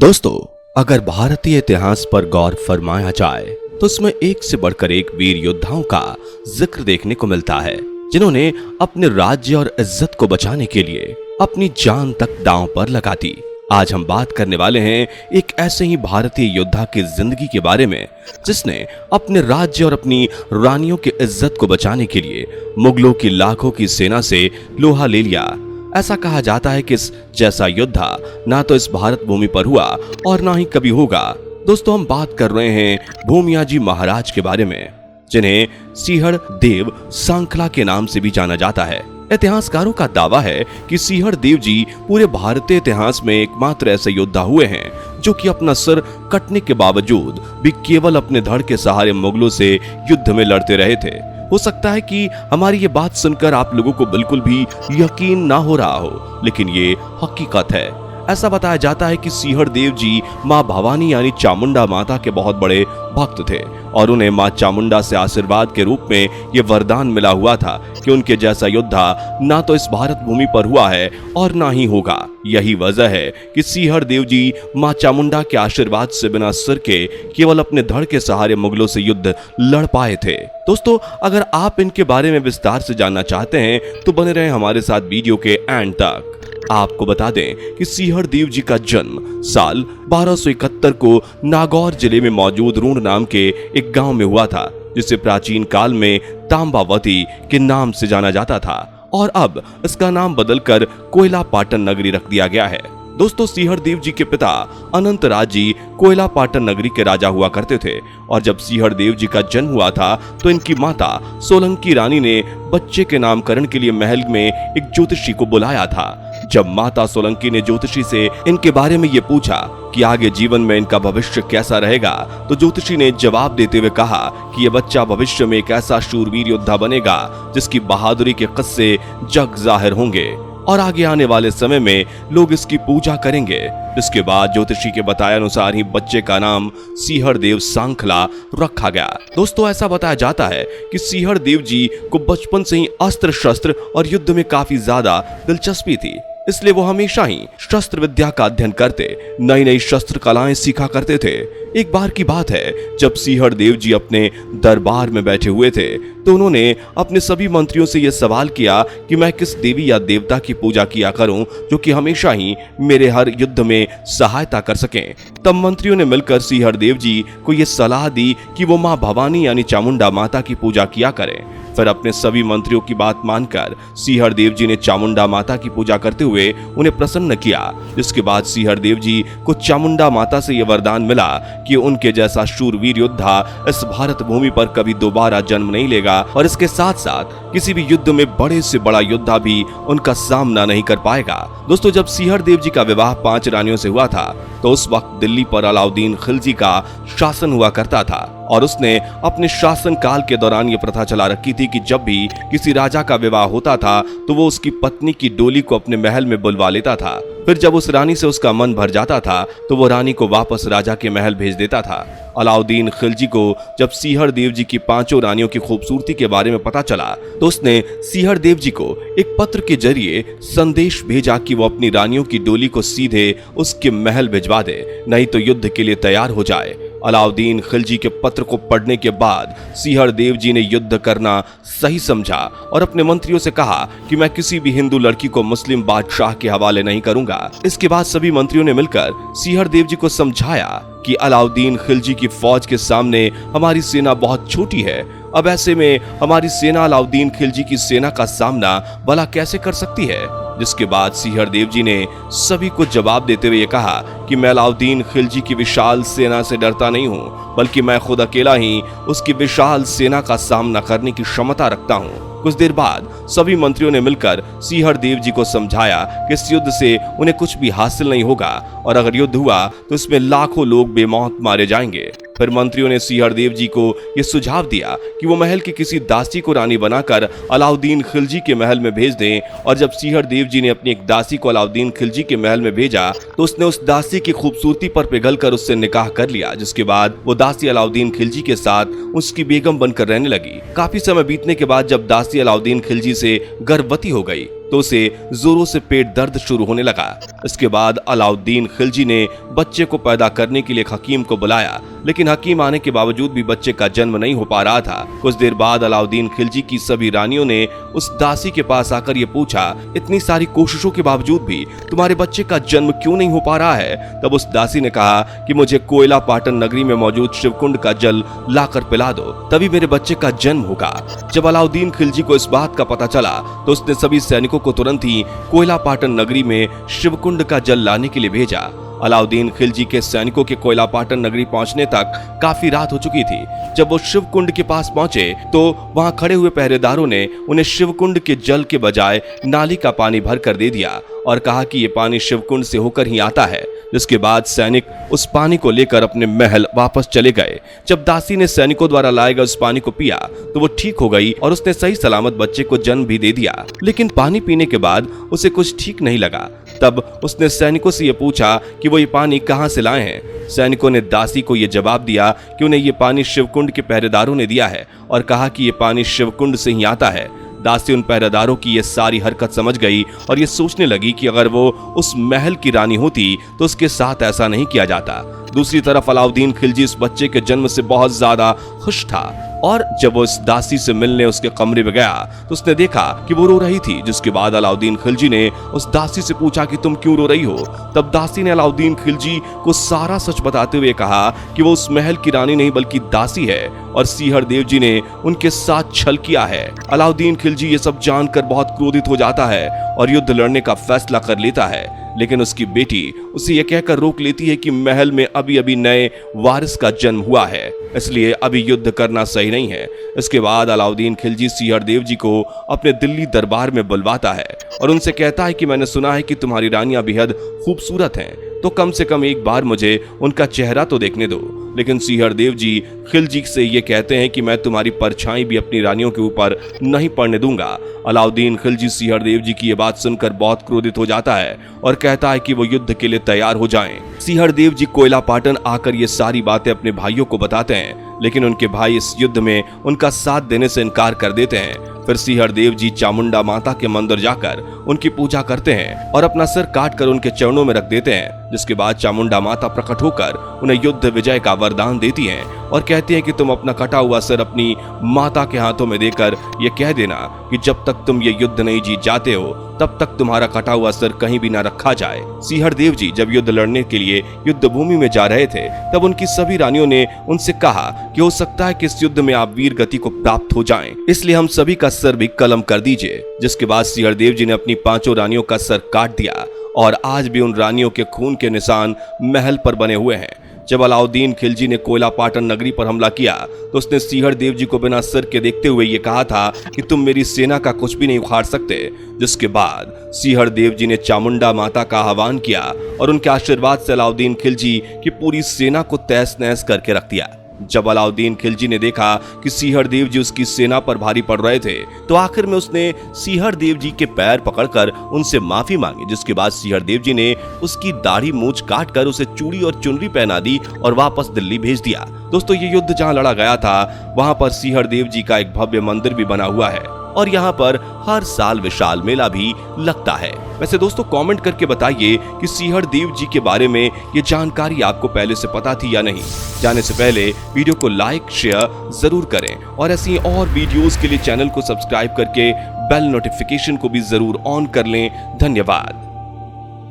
दोस्तों, अगर भारतीय इतिहास पर गौर फरमाया जाए तो इसमें एक से बढ़कर एक वीर योद्धाओं का जिक्र देखने को मिलता है, जिन्होंने अपने राज्य और इज्जत को बचाने के लिए अपनी जान तक दांव पर लगा दी। आज हम बात करने वाले हैं एक ऐसे ही भारतीय योद्धा की जिंदगी के बारे में, जिसने अपने राज्य और अपनी रानियों की इज्जत को बचाने के लिए मुगलों की लाखों की सेना से लोहा ले लिया। ऐसा कहा जाता है कि इस जैसा योद्धा ना तो इस भारत भूमि पर हुआ और ना ही कभी होगा। दोस्तों, हम बात कर रहे हैं भूमियाजी महाराज के बारे में, जिन्हें सिंहड़ देव सांखला के नाम से भी जाना जाता है। इतिहासकारों का दावा है कि सिंहड़ देव जी पूरे भारतीय इतिहास में एकमात्र ऐसे योद्धा हुए हैं जो कि अपना सर कटने के बावजूद भी केवल अपने धड़ के सहारे मुगलों से युद्ध में लड़ते रहे थे। हो सकता है कि हमारी ये बात सुनकर आप लोगों को बिल्कुल भी यकीन ना हो रहा हो, लेकिन ये हकीकत है। ऐसा बताया जाता है कि सिंहड़ देव जी मां भवानी यानी चामुंडा माता के बहुत बड़े भक्त थे और उन्हें मां चामुंडा से आशीर्वाद के रूप में ये वरदान मिला हुआ था कि उनके जैसा योद्धा ना तो इस भारत भूमि पर हुआ है और ना ही होगा। यही वजह है कि सिंहड़ देव जी मां चामुंडा के आशीर्वाद से बिना सिर के केवल अपने धड़ के सहारे मुगलों से युद्ध लड़ पाए थे। दोस्तों, अगर आप इनके बारे में विस्तार से जानना चाहते हैं तो बने रहें हमारे साथ वीडियो के एंड तक। आपको बता दें कि सिंहड़ देव जी का जन्म साल 1271 को नागौर जिले में मौजूद रूण नाम के एक गांव में हुआ था, जिसे प्राचीन काल में तांबावती के नाम से जाना जाता था और अब इसका नाम बदलकर कोयला पाटन नगरी रख दिया गया है। दोस्तों, सिंहड़ देव जी के पिता अनंत राज जी कोयला पाटन नगरी के राजा हुआ करते थे और जब सिंहड़ देव जी का जन्म हुआ था तो इनकी माता सोलंकी रानी ने बच्चे के नामकरण के लिए महल में एक ज्योतिषी को बुलाया था। जब माता सोलंकी ने ज्योतिषी से इनके बारे में ये पूछा कि आगे जीवन में इनका भविष्य कैसा रहेगा, तो ज्योतिषी ने जवाब देते हुए कहा कि यह बच्चा भविष्य में एक ऐसा शूरवीर योद्धा बनेगा जिसकी बहादुरी के किस्से जग जाहिर होंगे और आगे आने वाले समय में लोग इसकी पूजा करेंगे। इसके बाद ज्योतिषी के बताए अनुसार ही बच्चे का नाम सिंहड़ देव सांखला रखा गया। दोस्तों, ऐसा बताया जाता है कि सिंहड़ देव जी को बचपन से ही अस्त्र शस्त्र और युद्ध में काफी ज्यादा दिलचस्पी थी, इसलिए वो हमेशा ही शस्त्र विद्या का अध्ययन करते, नई नई शस्त्र कलाएं सीखा करते थे। एक बार की बात है, जब सिंहड़ देव जी अपने दरबार में बैठे हुए थे तो उन्होंने अपने सभी मंत्रियों से यह सवाल किया कि मैं किस देवी या देवता की पूजा किया करूं जो कि हमेशा ही मेरे हर युद्ध में सहायता कर सकें। तब मंत्रियों ने मिलकर सिंहड़ देव जी को यह सलाह दी कि वो मां भवानी यानी चामुंडा माता की पूजा किया करें। फिर अपने सभी मंत्रियों की बात मानकर सिंहड़ देव जी ने चामुंडा माता की पूजा करते हुए उन्हें प्रसन्न किया। जिसके बाद सिंहड़ देव जी को चामुंडा माता से यह वरदान मिला कि उनके जैसा शूरवीर योद्धा इस भारत भूमि पर कभी दोबारा जन्म नहीं लेगा और इसके साथ साथ किसी भी युद्ध में बड़े से बड़ा योद्धा भी उनका सामना नहीं कर पाएगा। दोस्तों, जब सिंहड़ देव जी का विवाह 5 रानियों से हुआ था तो उस वक्त दिल्ली पर अलाउद्दीन खिलजी का शासन हुआ करता था और उसने अपने शासन काल के दौरान ये प्रथा चला रखी थी कि जब भी किसी राजा का विवाह होता था तो वो उसकी पत्नी की डोली को अपने महल में बुलवा लेता था। फिर जब उस रानी से उसका मन भर जाता था तो वो रानी को वापस राजा के महल भेज देता था। अलाउद्दीन खिलजी को जब सिंहड़ देव जी की 5 रानियों की खूबसूरती के बारे में पता चला तो उसने सिंहड़ देव जी को एक पत्र के जरिए संदेश भेजा कि वो अपनी रानियों की डोली को सीधे उसके महल भिजवा दे, नहीं तो युद्ध के लिए तैयार हो जाए। अलाउद्दीन खिलजी के पत्र को पढ़ने के बाद सिंहड़ देव जी ने युद्ध करना सही समझा और अपने मंत्रियों से कहा कि मैं किसी भी हिंदू लड़की को मुस्लिम बादशाह के हवाले नहीं करूंगा। इसके बाद सभी मंत्रियों ने मिलकर सिंहड़ देव जी को समझाया कि अलाउद्दीन खिलजी की फौज के सामने हमारी सेना बहुत छोटी है। अब ऐसे में हमारी सेना अलाउद्दीन खिलजी की सेना का सामना भला कैसे कर सकती है। जिसके बाद सिंहड़ देव जी ने सभी को जवाब देते हुए कहा कि मैं अलाउद्दीन खिलजी की विशाल सेना से डरता नहीं हूँ, बल्कि मैं खुद अकेला ही उसकी विशाल सेना का सामना करने की क्षमता रखता हूँ। कुछ देर बाद सभी मंत्रियों ने मिलकर सिंहड़ देव जी को समझाया कि इस युद्ध से उन्हें कुछ भी हासिल नहीं होगा और अगर युद्ध हुआ तो इसमें लाखों लोग बेमौत मारे जाएंगे। फिर मंत्रियों ने सिंहड़ देव जी को यह सुझाव दिया कि वो महल की किसी दासी को रानी बनाकर अलाउद्दीन खिलजी के महल में भेज दें और जब सिंहड़ देव जी ने अपनी एक दासी को अलाउद्दीन खिलजी के महल में भेजा तो उसने उस दासी की खूबसूरती पर पिघलकर उससे निकाह कर लिया। जिसके बाद वो दासी अलाउद्दीन खिलजी के साथ उसकी बेगम बनकर रहने लगी। काफी समय बीतने के बाद जब दासी अलाउद्दीन खिलजी से गर्भवती हो गई तो उसे जोरों से पेट दर्द शुरू होने लगा। इसके बाद अलाउद्दीन खिलजी ने बच्चे को पैदा करने के लिए एक हकीम को बुलाया, लेकिन हकीम आने के बावजूद भी बच्चे का जन्म नहीं हो पा रहा था। कुछ देर बाद अलाउद्दीन खिलजी की सभी रानियों ने उस दासी के पास आकर ये पूछा, इतनी सारी कोशिशों के बावजूद भी तुम्हारे बच्चे का जन्म क्यों नहीं हो पा रहा है? तब उस दासी ने कहा कि मुझे कोयला पाटन नगरी में मौजूद शिवकुंड का जल लाकर पिला दो, तभी मेरे बच्चे का जन्म होगा। जब अलाउद्दीन खिलजी को इस बात का पता चला तो उसने सभी सैनिकों को तुरंत ही कोयला पाटन नगरी में शिवकुंड का जल लाने के लिए भेजा। अलाउद्दीन खिलजी के सैनिकों के कोयला पाटन नगरी पहुंचने तक काफी रात हो चुकी थी। जब वो शिवकुंड के पास पहुंचे तो वहां खड़े हुए पहरेदारों ने उन्हें शिवकुंड के जल के बजाय नाली का पानी भर कर दे दिया और कहा कि ये पानी शिवकुंड से होकर ही आता है। जिसके बाद सैनिक उस पानी को लेकर अपने महल वापस चले गए। जब दासी ने सैनिकों द्वारा लाए गए उस पानी को पिया तो वो ठीक हो गई और उसने सही सलामत बच्चे को जन्म भी दे दिया। लेकिन पानी पीने के बाद उसे कुछ ठीक नहीं लगा। तब उसने सैनिकों से ये पूछा कि वो ये पानी कहाँ से लाए हैं। सैनिकों ने दासी को ये जवाब दिया कि उन्हें ये पानी शिवकुंड के पहरेदारों ने दिया है और कहा कि ये पानी शिवकुंड से ही आता है। दासी उन पहरेदारों की ये सारी हरकत समझ गई और ये सोचने लगी कि अगर वो उस महल की रानी होती तो उसके साथ ऐसा नहीं किया जाता। दूसरी तरफ अलाउद्दीन खिलजी इस बच्चे के जन्म से बहुत ज्यादा खुश था और जब वो इस दासी से मिलने उसके कमरे में गया तो उसने देखा कि वो रो रही थी। जिसके बाद अलाउद्दीन खिलजी ने उस दासी से पूछा कि तुम क्यों रो रही हो? तब दासी ने अलाउद्दीन खिलजी को सारा सच बताते हुए कहा कि वो उस महल की रानी नहीं बल्कि दासी है और सीहर देव जी ने उनके साथ छल किया है। अलाउद्दीन खिलजी ये सब जानकर बहुत क्रोधित हो जाता है और युद्ध लड़ने का फैसला कर लेता है, लेकिन उसकी बेटी उसे यह कहकर रोक लेती है कि महल में अभी अभी नए वारिस का जन्म हुआ है, इसलिए अभी युद्ध करना सही नहीं है। इसके बाद अलाउद्दीन खिलजी सीहर देव जी को अपने दिल्ली दरबार में बुलवाता है और उनसे कहता है कि मैंने सुना है कि तुम्हारी रानियां बेहद खूबसूरत हैं, तो कम से कम एक बार मुझे उनका चेहरा तो देखने दो। लेकिन सीहर देव जी खिलजी से ये कहते हैं कि मैं तुम्हारी परछाई भी अपनी रानियों के ऊपर नहीं पड़ने दूंगा। अलाउद्दीन खिलजी सीहर देव जी की ये बात सुनकर बहुत क्रोधित हो जाता है और कहता है कि वो युद्ध के लिए तैयार हो जाएं। सीहर देव जी कोयला पाटन आकर ये सारी बातें अपने भाइयों को बताते हैं, लेकिन उनके भाई इस युद्ध में उनका साथ देने से इनकार कर देते हैं। फिर सीहर देव जी चामुंडा माता के मंदिर जाकर उनकी पूजा करते हैं और अपना सिर काट कर उनके चरणों में रख देते हैं। जिसके बाद चामुंडा माता प्रकट होकर उन्हें युद्ध विजय का वरदान देती हैं और कहती हैं कि तुम अपना कटा हुआ सिर अपनी माता के हाथों में देकर ये कह देना कि जब तक तुम ये युद्ध नहीं जीत जाते हो तब तक तुम्हारा कटा हुआ सिर कहीं भी न रखा जाए। सीहर देव जी जब युद्ध लड़ने के लिए युद्ध भूमि में जा रहे थे तब उनकी सभी रानियों ने उनसे कहा कि हो सकता है कि इस युद्ध में आप वीर गति को प्राप्त हो जाएं, इसलिए हम सभी का सर भी कलम कर दीजिए। जिसके बाद सीहर देव जी ने अपनी 5 रानियों का सर काट दिया और आज भी उन रानियों के खून के निशान महल पर बने हुए हैं। जब अलाउद्दीन खिलजी ने कोयला पाटन नगरी पर हमला किया तो उसने सीहर देव जी को बिना सिर के देखते हुए ये कहा था कि तुम मेरी सेना का कुछ भी नहीं उखाड़ सकते। जिसके बाद सीहर देव जी ने चामुंडा माता का आह्वान किया और उनके आशीर्वाद से अलाउद्दीन खिलजी की पूरी सेना को तहस नहस करके रख दिया। जब अलाउद्दीन खिलजी ने देखा कि सीहर देव जी उसकी सेना पर भारी पड़ रहे थे तो आखिर में उसने सीहर देव जी के पैर पकड़कर उनसे माफी मांगी। जिसके बाद सीहर देव जी ने उसकी दाढ़ी मूंछ काट कर उसे चूड़ी और चुनरी पहना दी और वापस दिल्ली भेज दिया। दोस्तों, ये युद्ध जहां लड़ा गया था वहां पर सीहर देव जी का एक भव्य मंदिर भी बना हुआ है और यहाँ पर हर साल विशाल मेला भी लगता है। वैसे दोस्तों, कमेंट करके बताइए कि सीहर देव जी के बारे में ये जानकारी आपको पहले से पता थी या नहीं। जाने से पहले वीडियो को लाइक शेयर जरूर करें और ऐसी और वीडियोस के लिए चैनल को सब्सक्राइब करके बेल नोटिफिकेशन को भी जरूर ऑन कर लें। धन्यवाद।